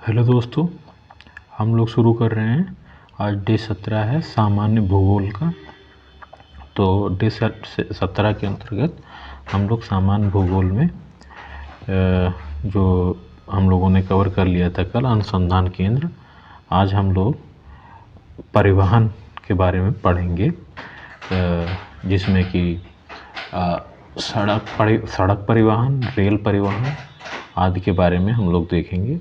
Hello दोस्तों, हम लोग शुरू कर रहे हैं। आज डे 17 है सामान्य भूगोल का। तो डे 17 के अंतर्गत हम लोग सामान्य भूगोल में जो हम लोगों ने कवर कर लिया था कल अनुसंधान केंद्र, आज हम लोग परिवहन के बारे में पढ़ेंगे, जिसमें कि सड़क परिवहन, रेल परिवहन आदि के बारे में हम लोग देखेंगे।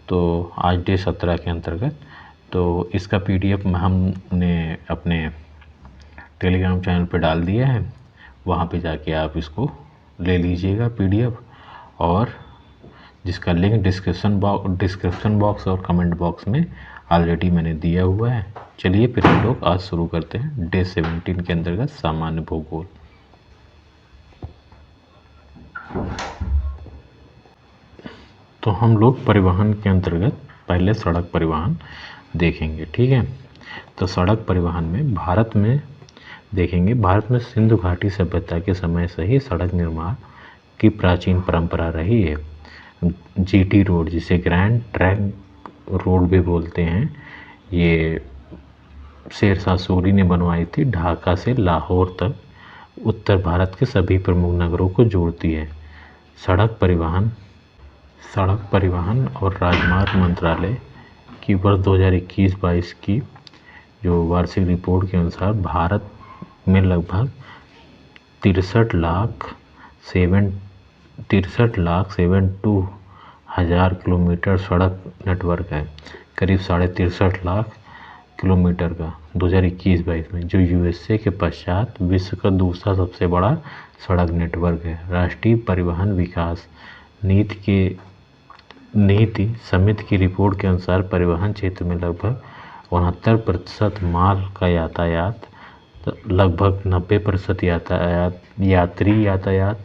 तो आज डे 17 के अंतर्गत तो इसका PDF हमने अपने टेलीग्राम चैनल पर डाल दिया है, वहाँ पे जाके आप इसको ले लीजिएगा PDF, और जिसका लिंक डिस्क्रिप्शन बॉक्स और कमेंट बॉक्स में ऑलरेडी मैंने दिया हुआ है। चलिए फिर हम लोग आज शुरू करते हैं डे 17 के अंतर्गत सामान्य भूगोल। तो हम लोग परिवहन के अंतर्गत पहले सड़क परिवहन देखेंगे, ठीक है। तो सड़क परिवहन में भारत में देखेंगे, भारत में सिंधु घाटी सभ्यता के समय से ही सड़क निर्माण की प्राचीन परंपरा रही है। GT रोड, जिसे ग्रैंड ट्रंक रोड भी बोलते हैं, ये शेरशाह सूरी ने बनवाई थी। ढाका से लाहौर तक उत्तर भारत के सभी प्रमुख नगरों को जोड़ती है। सड़क परिवहन और राजमार्ग मंत्रालय की वर्ष 2021-22 की जो वार्षिक रिपोर्ट के अनुसार भारत में लगभग 63 लाख 72,000 किलोमीटर सड़क नेटवर्क है, करीब 63.5 लाख किलोमीटर का 2021-22 में, जो USA के पश्चात विश्व का दूसरा सबसे बड़ा सड़क नेटवर्क है। राष्ट्रीय परिवहन विकास नीति समिति की रिपोर्ट के अनुसार परिवहन क्षेत्र में लगभग 69% माल का यातायात, लगभग 90% यात्री यातायात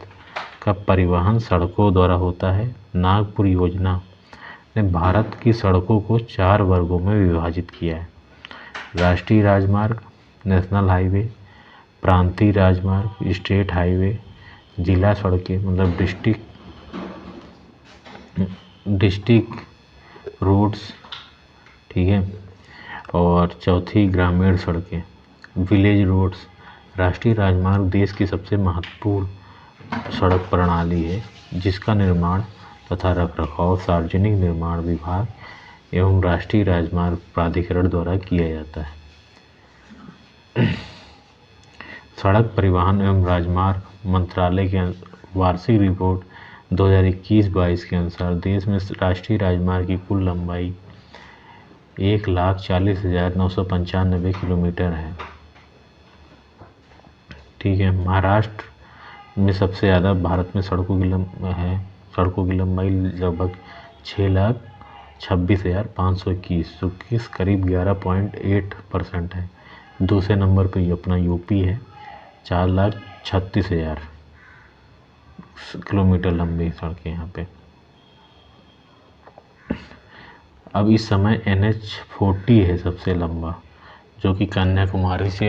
का परिवहन सड़कों द्वारा होता है। नागपुर योजना ने भारत की सड़कों को 4 वर्गों में विभाजित किया है: राष्ट्रीय राजमार्ग, नेशनल हाईवे, प्रांतीय राजमार्ग, स्टेट हाईवे, जिला सड़कें मतलब डिस्ट्रिक्ट रोड्स, ठीक है, और चौथी ग्रामीण सड़कें, विलेज रोड्स। राष्ट्रीय राजमार्ग देश की सबसे महत्वपूर्ण सड़क प्रणाली है, जिसका निर्माण तथा रखरखाव सार्वजनिक निर्माण विभाग एवं राष्ट्रीय राजमार्ग प्राधिकरण द्वारा किया जाता है। सड़क परिवहन एवं राजमार्ग मंत्रालय के वार्षिक रिपोर्ट 2021-22 के अनुसार देश में राष्ट्रीय राजमार्ग की कुल लंबाई 1,40,995 किलोमीटर है, ठीक है। महाराष्ट्र में सबसे ज़्यादा भारत में सड़कों की लंबाई लगभग 6,26,521, जो कि करीब 11.8% है। दूसरे नंबर पे अपना यूपी है, 4,36,000 किलोमीटर लंबी सड़कें यहाँ पे। अब इस समय NH40 है सबसे लंबा, जो कि कन्याकुमारी से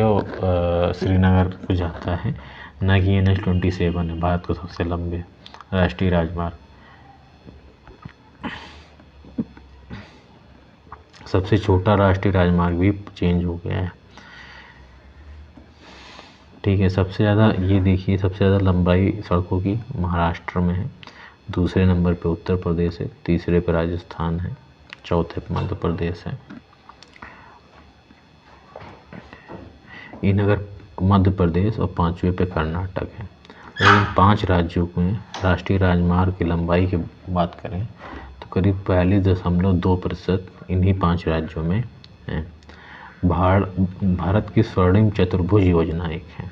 श्रीनगर को जाता है, न कि NH27 है भारत का सबसे लंबे राष्ट्रीय राजमार्ग। सबसे छोटा राष्ट्रीय राजमार्ग भी चेंज हो गया है, ठीक है। सबसे ज़्यादा ये देखिए, सबसे ज़्यादा लंबाई सड़कों की महाराष्ट्र में है, दूसरे नंबर पे उत्तर प्रदेश है, तीसरे पे राजस्थान है, चौथे पे मध्य प्रदेश है। इन अगर मध्य प्रदेश और 5वें पे कर्नाटक है। लेकिन 5 राज्यों में राष्ट्रीय राजमार्ग की लंबाई की बात करें तो करीब 42.2% इन्हीं 5 राज्यों में है। भारत की स्वर्णिम चतुर्भुज योजना एक है,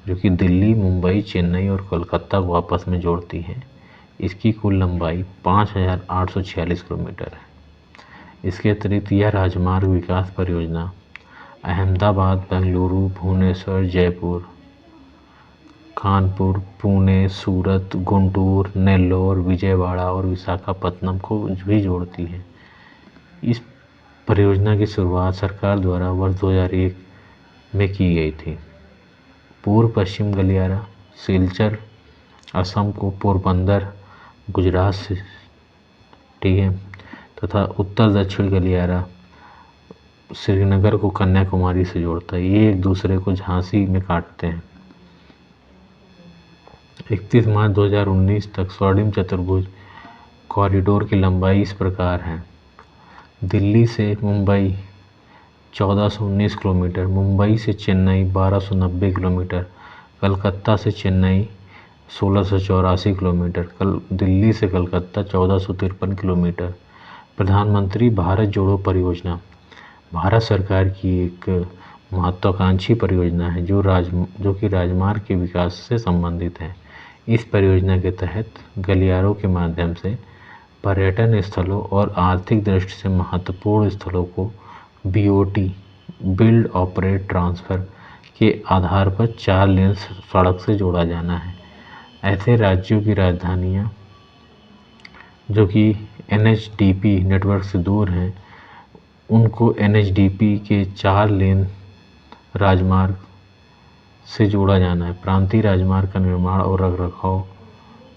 जो कि दिल्ली, मुंबई, चेन्नई और कोलकाता को आपस में जोड़ती है। इसकी कुल लंबाई 5,846 किलोमीटर है। इसके अतिरिक्त यह राजमार्ग विकास परियोजना अहमदाबाद, बेंगलुरु, भुवनेश्वर, जयपुर, कानपुर, पुणे, सूरत, गुंटूर, नेल्लोर, विजयवाड़ा और विशाखापत्तनम को भी जोड़ती है। इस परियोजना की शुरुआत सरकार द्वारा वर्ष 2001 में की गई थी। पूर्व पश्चिम गलियारा सिलचर असम को पोरबंदर गुजरात से, ठीक है, तथा उत्तर दक्षिण गलियारा श्रीनगर को कन्याकुमारी से जोड़ता है। ये एक दूसरे को झांसी में काटते हैं। 31 मार्च 2019 तक स्वर्णिम चतुर्भुज कॉरिडोर की लंबाई इस प्रकार है। दिल्ली से मुंबई 1419 किलोमीटर, मुंबई से चेन्नई 1290 किलोमीटर, कलकत्ता से चेन्नई 1684 किलोमीटर, दिल्ली से कलकत्ता 1453 किलोमीटर। प्रधानमंत्री भारत जोड़ो परियोजना भारत सरकार की एक महत्वाकांक्षी परियोजना है जो कि राजमार्ग के विकास से संबंधित है। इस परियोजना के तहत गलियारों के माध्यम से पर्यटन स्थलों और आर्थिक दृष्टि से महत्वपूर्ण स्थलों को BOT बिल्ड ऑपरेट ट्रांसफ़र के आधार पर 4 लेन सड़क से जोड़ा जाना है। ऐसे राज्यों की राजधानियाँ जो कि NHDP नेटवर्क से दूर हैं उनको NHDP के 4 लेन राजमार्ग से जोड़ा जाना है। प्रांतीय राजमार्ग का निर्माण और रखरखाव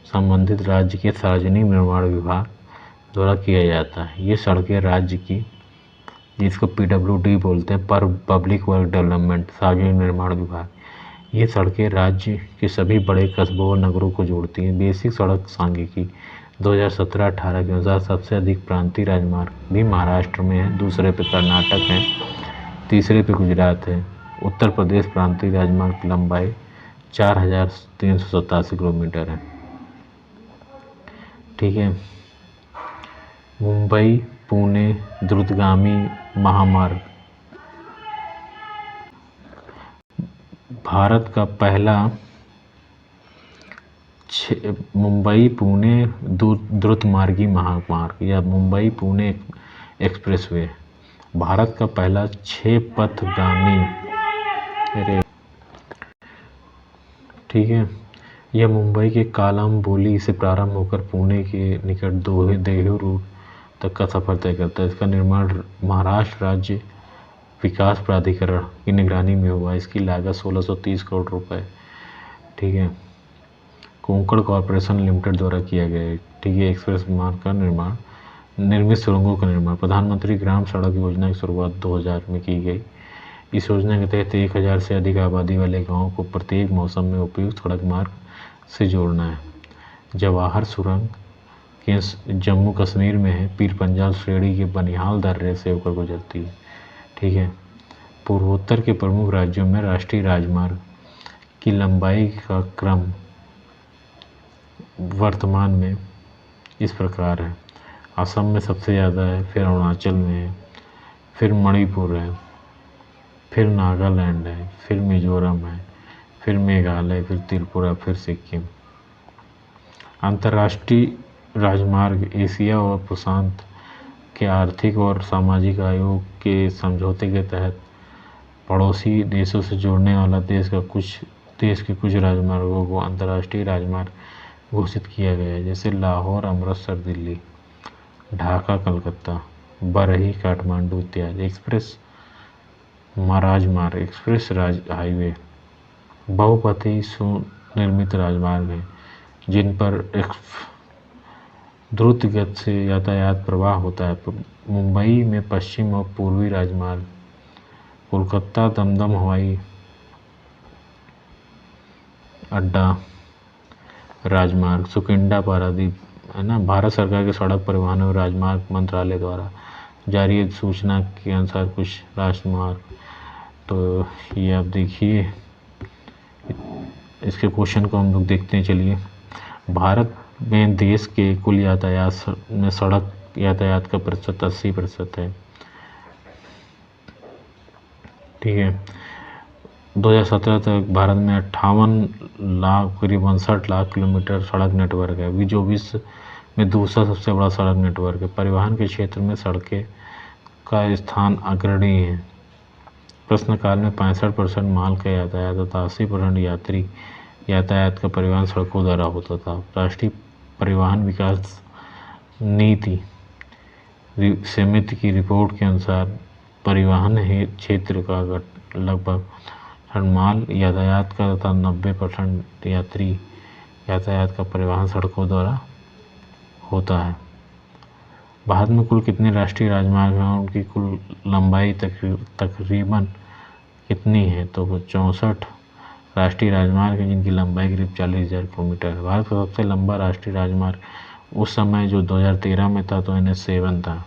संबंधित राज्य के सार्वजनिक निर्माण विभाग द्वारा किया जाता है। ये सड़कें राज्य की, जिसको PWD बोलते हैं, पर पब्लिक वर्क डेवलपमेंट, सार्वजनिक निर्माण विभाग, ये सड़कें राज्य के सभी बड़े कस्बों और नगरों को जोड़ती हैं। बेसिक सड़क सांख्यिकी 2017-18 के अनुसार सबसे अधिक प्रांतीय राजमार्ग भी महाराष्ट्र में है, दूसरे पे कर्नाटक है, तीसरे पे गुजरात है। उत्तर प्रदेश प्रांतीय राजमार्ग की लंबाई 4387 किलोमीटर है। ठीक है। मुंबई पुणे द्रुतगामी महामार्ग भारत का पहला मुंबई पुणे द्रुतमार्गी महामार्ग या मुंबई पुणे एक्सप्रेसवे भारत का पहला 6 पथगामी। ठीक है। यह मुंबई के कालाम्बोली से प्रारंभ होकर पुणे के निकट देहू रूट तक का सफर तय करता है। इसका निर्माण महाराष्ट्र राज्य विकास प्राधिकरण की निगरानी में हुआ। इसकी लागत 1630 करोड़ रुपए। ठीक है। कोंकण कॉरपोरेशन लिमिटेड द्वारा किया गया है। ठीक है। एक्सप्रेस मार्ग का निर्माण, निर्मित सुरंगों का निर्माण। प्रधानमंत्री ग्राम सड़क योजना की शुरुआत 2000 में की गई। इस योजना के तहत 1000 से अधिक आबादी वाले गाँवों को प्रत्येक मौसम में उपयुक्त सड़क मार्ग से जोड़ना है। जवाहर सुरंग के जम्मू कश्मीर में है। पीर पंजाल श्रेणी के बनिहाल दर्रे से होकर गुजरती है। ठीक है। पूर्वोत्तर के प्रमुख राज्यों में राष्ट्रीय राजमार्ग की लंबाई का क्रम वर्तमान में इस प्रकार है। असम में सबसे ज़्यादा है, फिर अरुणाचल में है, फिर मणिपुर है, फिर नागालैंड है, फिर मिजोरम है, फिर मेघालय, फिर त्रिपुरा, फिर सिक्किम। अंतर्राष्ट्रीय राजमार्ग एशिया और प्रशांत के आर्थिक और सामाजिक आयोग के समझौते के तहत पड़ोसी देशों से जोड़ने वाला देश के कुछ राजमार्गों को अंतर्राष्ट्रीय राजमार्ग घोषित किया गया है, जैसे लाहौर अमृतसर दिल्ली, ढाका कलकत्ता, बरही काठमांडू इत्यादि। एक्सप्रेस राजमार्ग, एक्सप्रेस हाईवे बहुपथी सुनिर्मित राजमार्ग हैं जिन पर द्रुत गति से यातायात प्रवाह होता है। मुंबई में पश्चिम और पूर्वी राजमार्ग, कोलकाता दमदम हवाई अड्डा राजमार्ग, सुकिंडा पारादीप है ना। भारत सरकार के सड़क परिवहन और राजमार्ग मंत्रालय द्वारा जारी सूचना के अनुसार कुछ राजमार्ग, तो ये आप देखिए, इसके क्वेश्चन को हम लोग देखते हैं। चलिए, भारत में देश के कुल यातायात में सड़क यातायात का प्रतिशत 80% है। ठीक है। 2017 तक भारत में 58 लाख करीब 59 लाख किलोमीटर सड़क नेटवर्क है, जो विश्व में दूसरा सबसे बड़ा सड़क नेटवर्क है। परिवहन के क्षेत्र में सड़कें का स्थान अग्रणी है। प्रश्नकाल में 65% माल का यातायात तथा 80% यात्री यातायात का परिवहन सड़कों द्वारा होता था। राष्ट्रीय परिवहन विकास नीति समिति की रिपोर्ट के अनुसार परिवहन क्षेत्र का लगभग माल यातायात का तथा 90% यात्री यातायात का परिवहन सड़कों द्वारा होता है। भारत में कुल कितने राष्ट्रीय राजमार्ग हैं और उनकी कुल लंबाई तकरीबन कितनी है? तो 64 राष्ट्रीय राजमार्ग हैं जिनकी लंबाई करीब 40,000 किलोमीटर है। भारत का सबसे लंबा राष्ट्रीय राजमार्ग उस समय जो 2013 में था तो NH7 था,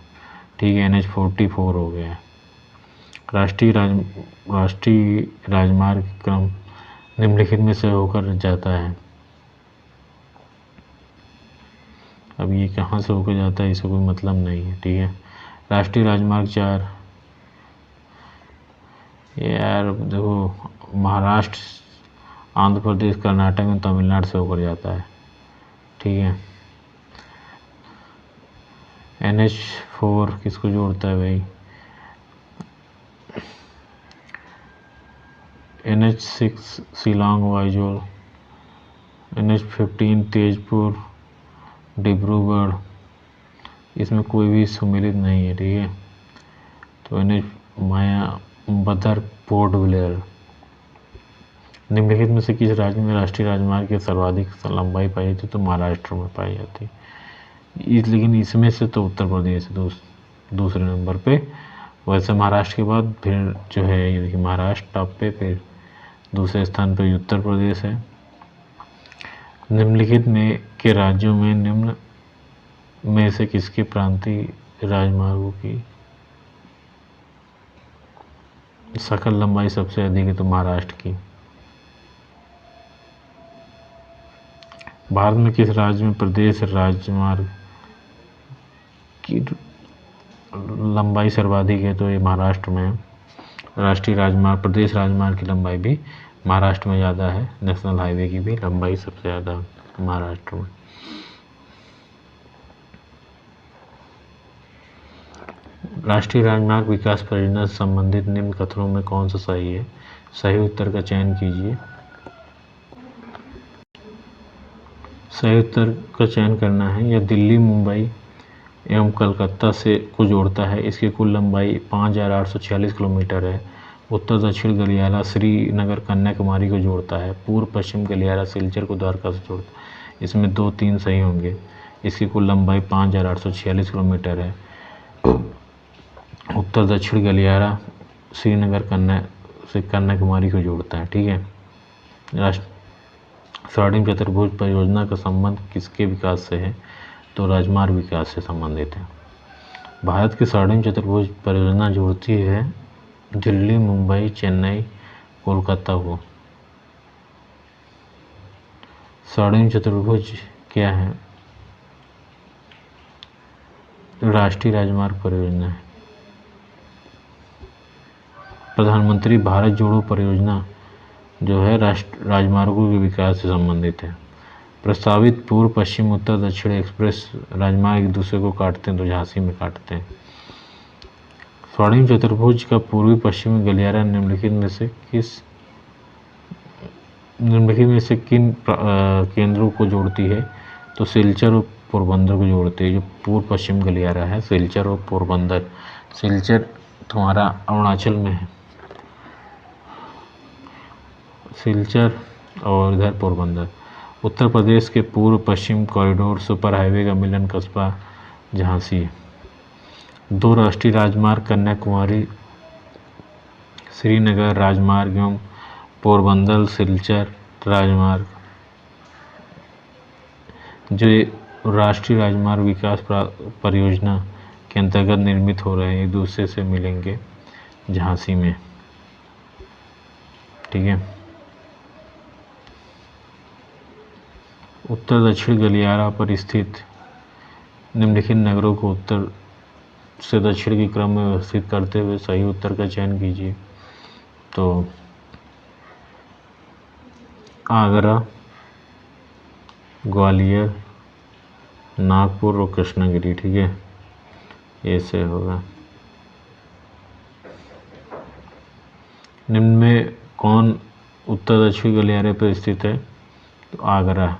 ठीक है, NH44 हो गया है। राष्ट्रीय राजमार्ग क्रम निम्नलिखित में से होकर जाता है। अब ये कहाँ से होकर जाता है इससे कोई मतलब नहीं है, ठीक है। राष्ट्रीय राजमार्ग 4, यार देखो, महाराष्ट्र, आंध्र प्रदेश, कर्नाटक और तमिलनाडु से होकर जाता है, ठीक है। NH4 किसको जोड़ता है भाई? NH6 शिलांग वाइजोल, NH15 तेजपुर डिब्रूगढ़, इसमें कोई भी सम्मिलित नहीं है, ठीक है। तो मायाबदर पोर्ट ब्लेयर। निम्नलिखित में से किस राज्य में राष्ट्रीय राजमार्ग की सर्वाधिक लंबाई पाई जाती है? तो महाराष्ट्र में पाई जाती है। लेकिन इसमें से तो उत्तर प्रदेश है दूसरे नंबर पे। वैसे महाराष्ट्र के बाद फिर जो है ये देखिए महाराष्ट्र टॉप पे, फिर दूसरे स्थान पर उत्तर प्रदेश है। निम्नलिखित में के राज्यों में निम्न में से किसके प्रांतीय राजमार्गों की सकल लंबाई सबसे अधिक है? तो महाराष्ट्र की। भारत में किस राज्य में प्रदेश राजमार्ग की लंबाई सर्वाधिक है? तो ये महाराष्ट्र में है। राष्ट्रीय राजमार्ग, प्रदेश राजमार्ग की लंबाई भी महाराष्ट्र में ज़्यादा है। नेशनल हाईवे की भी लंबाई सबसे ज़्यादा महाराष्ट्र में। राष्ट्रीय राजमार्ग विकास परियोजना से संबंधित निम्न कथनों में कौन सा सही है? सही उत्तर का चयन कीजिए। सही उत्तर का चयन करना है। यह दिल्ली, मुंबई एवं कलकत्ता से को जोड़ता है। इसकी कुल लंबाई 5,846 किलोमीटर है। उत्तर दक्षिण गलियारा श्रीनगर कन्याकुमारी को जोड़ता है। पूर्व पश्चिम गलियारा सिलचर को द्वारका से जोड़ता है। इसमें 2-3 सही होंगे। इसकी कुल लंबाई 5,846 किलोमीटर है। उत्तर दक्षिण गलियारा श्रीनगर कन्याकुमारी को जोड़ता है, ठीक है। स्वर्णिम चतुर्भुज परियोजना का संबंध किसके विकास से है? तो राजमार्ग विकास से संबंधित है। भारत की स्वर्णिम चतुर्भुज परियोजना जोड़ती है दिल्ली, मुंबई, चेन्नई, कोलकाता को। स्वर्णिम चतुर्भुज क्या है? राष्ट्रीय राजमार्ग परियोजना है। प्रधानमंत्री भारत जोड़ो परियोजना जो है राजमार्गों के विकास से संबंधित है। प्रस्तावित पूर्व पश्चिम उत्तर दक्षिण एक्सप्रेस राजमार्ग एक दूसरे को काटते हैं तो झांसी में काटते हैं। स्वर्णिम चतुर्भुज का पूर्वी पश्चिमी गलियारा निम्नलिखित में से किन केंद्रों को जोड़ती है? तो सिलचर और पोरबंदर को जोड़ती है। जो पूर्व पश्चिम गलियारा है सिलचर और पोरबंदर। सिलचर तुम्हारा अरुणाचल में है, सिलचर और इधर पोरबंदर। उत्तर प्रदेश के पूर्व पश्चिम कॉरिडोर सुपर हाईवे का मिलन कस्बा झांसी है। 2 राष्ट्रीय राजमार्ग कन्याकुमारी श्रीनगर राजमार्ग एवं पोरबंदर सिलचर राजमार्ग जो राष्ट्रीय राजमार्ग विकास परियोजना के अंतर्गत निर्मित हो रहे हैं, एक दूसरे से मिलेंगे झांसी में, ठीक है। उत्तर दक्षिण गलियारा पर स्थित निम्नलिखित नगरों को उत्तर से दक्षिण के क्रम में व्यवस्थित करते हुए सही उत्तर का चयन कीजिए। तो आगरा, ग्वालियर, नागपुर और कृष्णगिरी, ठीक है, ऐसे होगा। निम्न में कौन उत्तर दक्षिण गलियारे पर स्थित है? तो आगरा।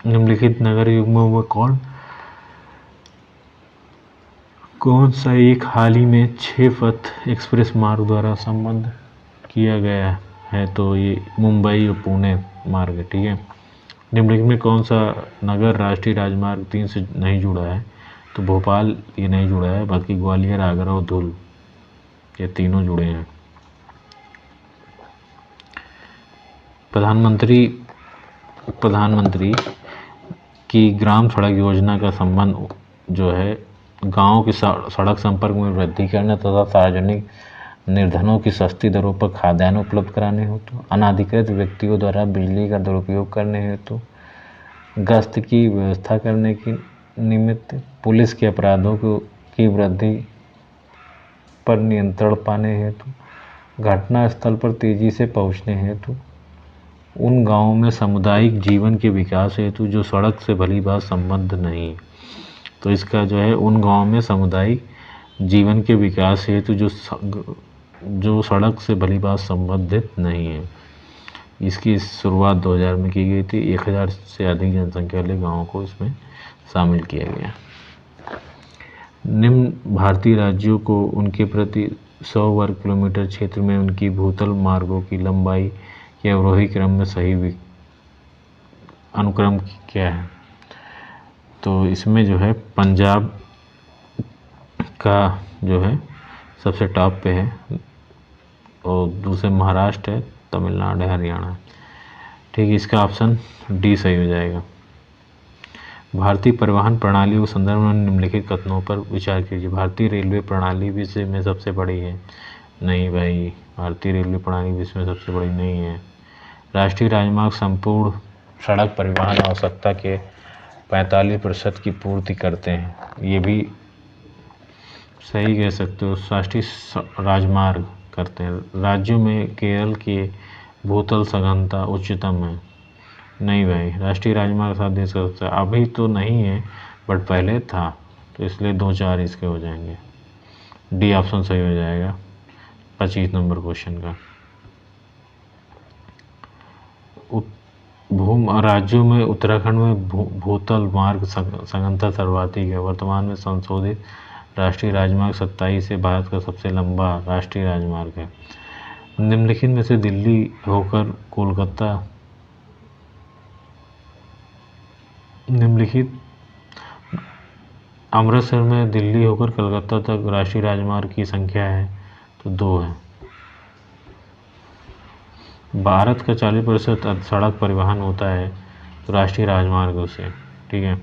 निम्नलिखित नगर युग्मों में कौन सा एक हाल ही में 6 पथ एक्सप्रेस मार्ग द्वारा संबद्ध किया गया है? तो ये मुंबई और पुणे मार्ग है, ठीक है। निम्नलिखित में कौन सा नगर राष्ट्रीय राजमार्ग 3 से नहीं जुड़ा है? तो भोपाल ये नहीं जुड़ा है, बाकी ग्वालियर, आगरा और धुल ये तीनों जुड़े हैं। प्रधानमंत्री की ग्राम सड़क योजना का संबंध जो है गाँव की सड़क संपर्क में वृद्धि करना तथा सार्वजनिक निर्धनों की सस्ती दरों पर खाद्यान्न उपलब्ध कराने हेतु, अनाधिकृत व्यक्तियों द्वारा बिजली का दुरुपयोग करने हेतु, गश्त की व्यवस्था करने की निमित्त, पुलिस के अपराधों की वृद्धि पर नियंत्रण पाने हेतु, घटना स्थल पर तेजी से पहुंचने हेतु, उन गांवों में सामुदायिक जीवन के विकास हेतु जो सड़क से भली बात संबद्ध नहीं। तो इसका जो है उन गांवों में सामुदायिक जीवन के विकास हेतु जो सड़क से भली बात संबंधित नहीं है। इसकी शुरुआत 2000 में की गई थी। 1000 से अधिक जनसंख्या वाले गाँवों को इसमें शामिल किया गया। निम्न भारतीय राज्यों को उनके प्रति 100 वर्ग किलोमीटर क्षेत्र में उनकी भूतल मार्गों की लंबाई के अवरोही क्रम में सही अनुक्रम क्या है? तो इसमें जो है पंजाब का जो है सबसे टॉप पे है और दूसरे महाराष्ट्र है, तमिलनाडु है, हरियाणा। ठीक है, इसका ऑप्शन डी सही हो जाएगा। भारतीय परिवहन प्रणाली के संदर्भ में निम्नलिखित कथनों पर विचार कीजिए। भारतीय रेलवे प्रणाली विश्व में सबसे बड़ी है। नहीं भाई, भारतीय रेलवे प्रणाली विश्व में सबसे बड़ी नहीं है। राष्ट्रीय राजमार्ग संपूर्ण सड़क परिवहन आवश्यकता के 45% की पूर्ति करते हैं। ये भी सही कह सकते हो, राष्ट्रीय राजमार्ग करते हैं। राज्यों में केरल के भूतल सघनता उच्चतम है। नहीं भाई, राष्ट्रीय राजमार्ग साथ देश का सबसे अभी तो नहीं है बट पहले था, तो इसलिए 2-4 इसके हो जाएंगे। डी ऑप्शन सही हो जाएगा 25 नंबर क्वेश्चन का। राज्यों में उत्तराखंड में भूतल मार्ग सघनता सर्वाधिक है। वर्तमान में संशोधित राष्ट्रीय राजमार्ग 27 से भारत का सबसे लंबा राष्ट्रीय राजमार्ग है। निम्नलिखित में से दिल्ली होकर कोलकाता अमृतसर में दिल्ली होकर कलकत्ता तक राष्ट्रीय राजमार्ग की संख्या है तो 2 है। भारत का 40% सड़क परिवहन होता है तो राष्ट्रीय राजमार्गों से। ठीक है,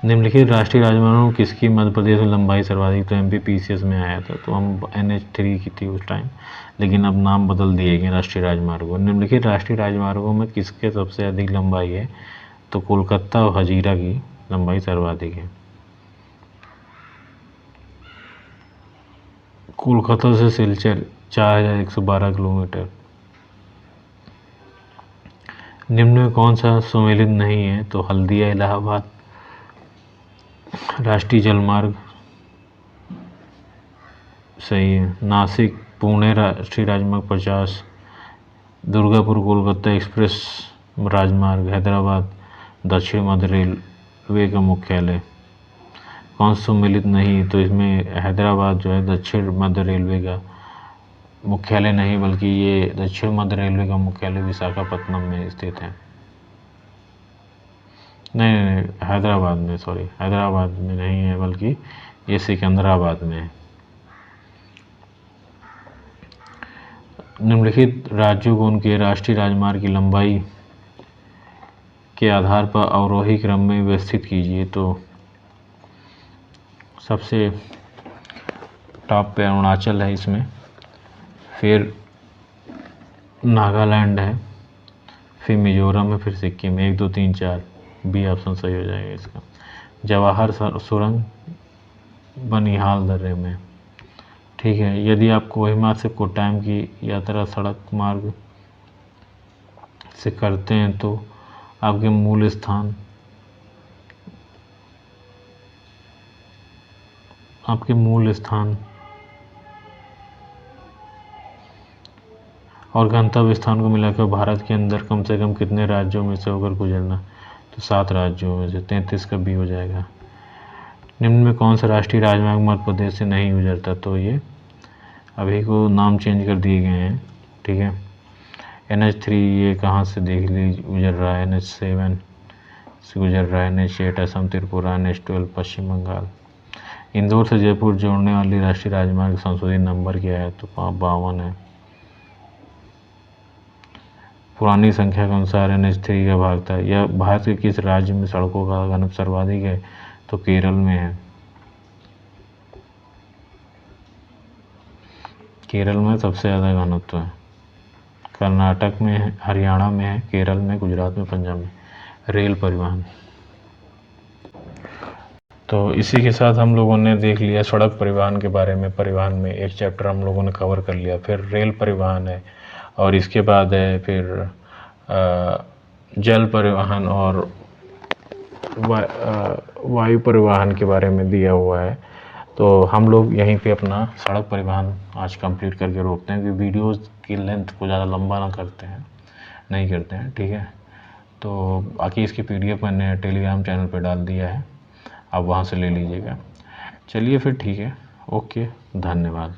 निम्नलिखित राष्ट्रीय राजमार्गों किसकी मध्य प्रदेश में लंबाई सर्वाधिक? तो MPPCS में आया था, तो हम NH3 की थी उस टाइम, लेकिन अब नाम बदल दिए गए राष्ट्रीय राजमार्गों। निम्नलिखित राष्ट्रीय राजमार्गों में किसके सबसे अधिक लंबाई है? तो कोलकाता और हजीरा की लंबाई सर्वाधिक है। कोलकाता से सिलचर 4112 किलोमीटर। निम्न में कौन सा सुमेलित नहीं है? तो हल्दिया इलाहाबाद राष्ट्रीय जलमार्ग सही है। नासिक पुणे राष्ट्रीय राजमार्ग 50। दुर्गापुर कोलकाता एक्सप्रेस राजमार्ग। हैदराबाद दक्षिण मध्य रेलवे का मुख्यालय। कौन सम्मिलित नहीं? तो इसमें हैदराबाद जो है दक्षिण मध्य रेलवे का मुख्यालय नहीं, बल्कि ये दक्षिण मध्य रेलवे का मुख्यालय विशाखापत्तनम में स्थित है। नहीं, हैदराबाद में, सॉरी, हैदराबाद में नहीं है बल्कि ये सिकंदराबाद में है। निम्नलिखित राज्यों को उनके राष्ट्रीय राजमार्ग की लंबाई के आधार पर अवरोही क्रम में व्यवस्थित कीजिए। तो सबसे टॉप पे अरुणाचल है, इसमें फिर नागालैंड है, फिर मिजोरम है, फिर सिक्किम। 1 2 3 4 बी ऑप्शन सही हो जाएगा इसका। जवाहर सुरंग बनिहाल दर्रे में। ठीक है, यदि आप कोहिमा से कोट्टायम की यात्रा सड़क मार्ग से करते हैं तो आपके मूल स्थान और गंतव्य स्थान को मिलाकर भारत के अंदर कम से कम कितने राज्यों में से होकर गुजरना? तो 7 राज्यों में से। 33 का बी हो जाएगा। निम्न में कौन सा राष्ट्रीय राजमार्ग मध्य प्रदेश से नहीं गुजरता? तो ये अभी को नाम चेंज कर दिए गए हैं। ठीक है, NH3 ये कहाँ से देख लीजिए गुजर रहा है, NH7 से गुजर रहा है, NH8 असम त्रिपुरा, NH12 पश्चिम बंगाल। इंदौर से जयपुर जोड़ने वाली राष्ट्रीय राजमार्ग संशोधित नंबर क्या है, तो 52 है। पुरानी संख्या के अनुसार NH3 का भाग था। यह भारत के किस राज्य में सड़कों का घनत्व सर्वाधिक है, तो केरल में है। केरल में सबसे ज़्यादा घनत्व है। कर्नाटक में है, हरियाणा में है, केरल में, गुजरात में, पंजाब में। रेल परिवहन। तो इसी के साथ हम लोगों ने देख लिया सड़क परिवहन के बारे में। परिवहन में एक चैप्टर हम लोगों ने कवर कर लिया। फिर रेल परिवहन है और इसके बाद है फिर जल परिवहन और वायु परिवहन के बारे में दिया हुआ है। तो हम लोग यहीं पे अपना सड़क परिवहन आज कंप्लीट करके रोकते हैं कि वीडियोस की लेंथ को ज़्यादा लंबा नहीं करते हैं, ठीक है। तो बाकी इसकी PDF मैंने टेलीग्राम चैनल पे डाल दिया है, आप वहाँ से ले लीजिएगा। चलिए फिर ठीक है, ओके, धन्यवाद।